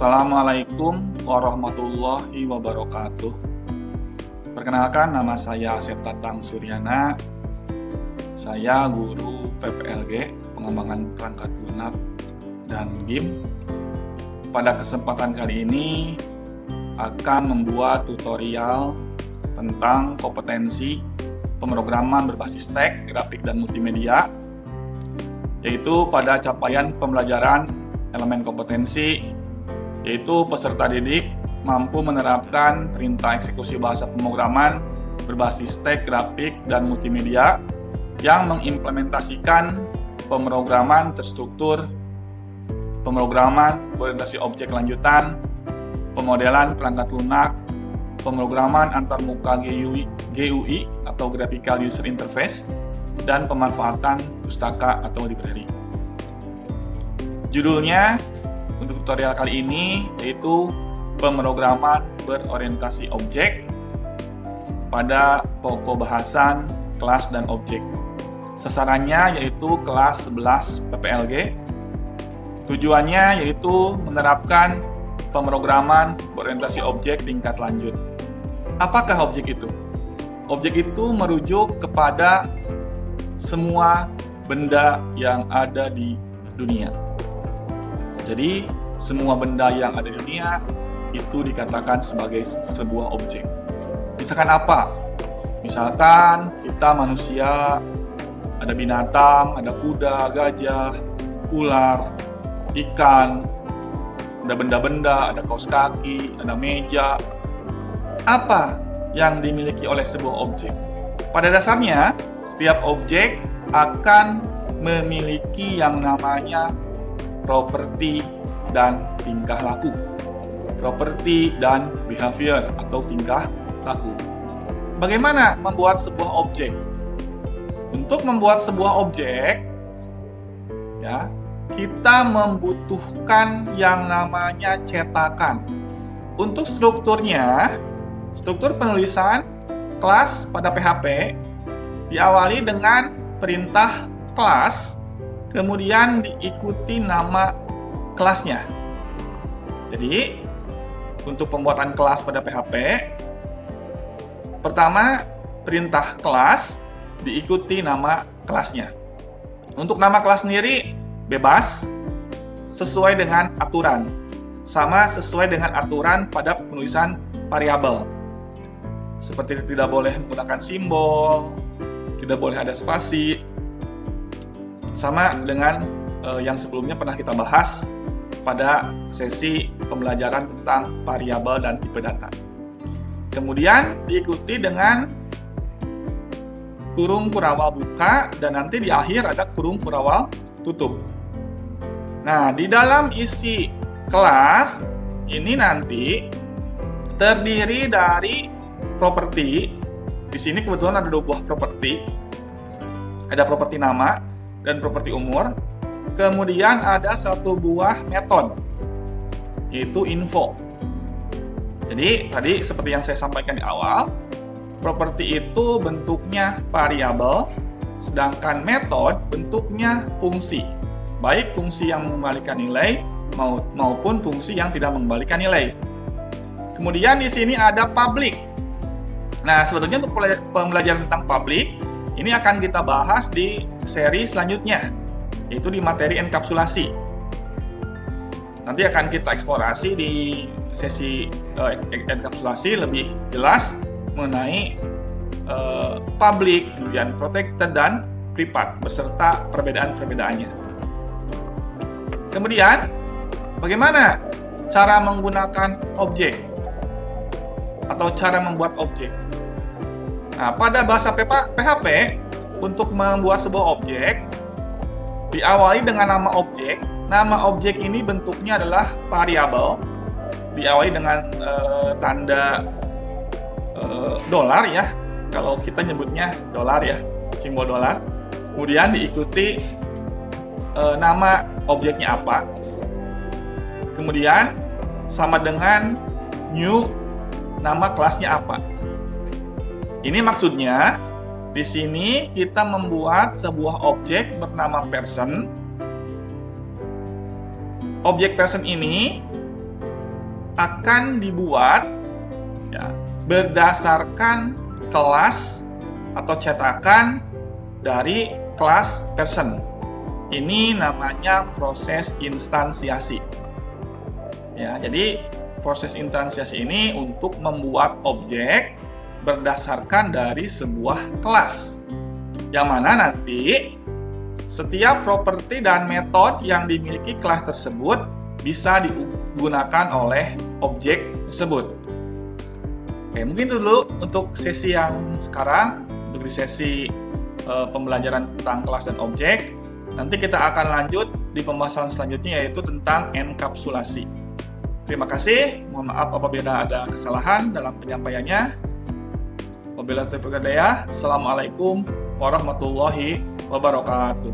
Assalamualaikum warahmatullahi wabarakatuh. Perkenalkan, nama saya Asep Tatang Suryana. Saya guru PPLG, pengembangan perangkat lunak dan game. Pada kesempatan kali ini akan membuat tutorial tentang kompetensi pemrograman berbasis teks, grafik, dan multimedia, yaitu pada capaian pembelajaran elemen kompetensi, yaitu peserta didik mampu menerapkan perintah eksekusi bahasa pemrograman berbasis teks, grafik, dan multimedia yang mengimplementasikan pemrograman terstruktur, pemrograman berorientasi objek lanjutan, pemodelan perangkat lunak, pemrograman antarmuka GUI atau Graphical User Interface, dan pemanfaatan pustaka atau library. Judulnya untuk tutorial kali ini yaitu pemrograman berorientasi objek pada pokok bahasan kelas dan objek. Sasarannya yaitu kelas 11 PPLG. Tujuannya yaitu menerapkan pemrograman berorientasi objek tingkat lanjut. Apakah objek itu? Objek itu merujuk kepada semua benda yang ada di dunia. Jadi, semua benda yang ada di dunia itu dikatakan sebagai sebuah objek. Misalkan apa? Misalkan kita manusia, ada binatang, ada kuda, gajah, ular, ikan, ada benda-benda, ada kaos kaki, ada meja. Apa yang dimiliki oleh sebuah objek? Pada dasarnya, setiap objek akan memiliki yang namanya properti dan tingkah laku. Properti dan behavior atau tingkah laku. Bagaimana membuat sebuah objek? Untuk membuat sebuah objek, ya, kita membutuhkan yang namanya cetakan. Untuk strukturnya, struktur penulisan kelas pada PHP diawali dengan perintah kelas, kemudian diikuti nama kelasnya. Jadi, untuk pembuatan kelas pada PHP, pertama perintah kelas diikuti nama kelasnya. Untuk nama kelas sendiri bebas, sesuai dengan aturan. Sama sesuai dengan aturan pada penulisan variabel. Seperti tidak boleh menggunakan simbol, tidak boleh ada spasi. Sama dengan yang sebelumnya pernah kita bahas pada sesi pembelajaran tentang variabel dan tipe data. Kemudian diikuti dengan kurung kurawal buka dan nanti di akhir ada kurung kurawal tutup. Nah, di dalam isi kelas ini nanti terdiri dari properti. Di sini kebetulan ada 2 buah properti. Ada properti nama dan properti umur. Kemudian ada 1 buah metode, yaitu info. Jadi tadi seperti yang saya sampaikan di awal, properti itu bentuknya variabel, sedangkan metode bentuknya fungsi. Baik fungsi yang mengembalikan nilai maupun fungsi yang tidak mengembalikan nilai. Kemudian di sini ada public. Nah, sebetulnya untuk pembelajaran tentang public ini akan kita bahas di seri selanjutnya, yaitu di materi enkapsulasi. Nanti akan kita eksplorasi di sesi enkapsulasi lebih jelas mengenai public, kemudian protected, dan privat, beserta perbedaan-perbedaannya. Kemudian, bagaimana cara menggunakan objek atau cara membuat objek? Nah, pada bahasa PHP, untuk membuat sebuah objek, diawali dengan nama objek. Nama objek ini bentuknya adalah variabel. Diawali dengan tanda dolar ya. Kalau kita nyebutnya dolar ya, simbol dolar. Kemudian diikuti nama objeknya apa. Kemudian sama dengan new, nama kelasnya apa. Ini maksudnya di sini kita membuat sebuah objek bernama person. Objek person ini akan dibuat ya, berdasarkan kelas atau cetakan dari kelas person. Ini namanya proses instansiasi. Ya, jadi proses instansiasi ini untuk membuat objek berdasarkan dari sebuah kelas. Yang mana nanti setiap properti dan metode yang dimiliki kelas tersebut bisa digunakan oleh objek tersebut. Oke, mungkin dulu untuk sesi yang sekarang, untuk di sesi pembelajaran tentang kelas dan objek. Nanti kita akan lanjut di pembahasan selanjutnya, yaitu tentang enkapsulasi. Terima kasih, mohon maaf apabila ada kesalahan dalam penyampaiannya. Wabillahi taufiq wal hidayah. Assalamualaikum warahmatullahi wabarakatuh.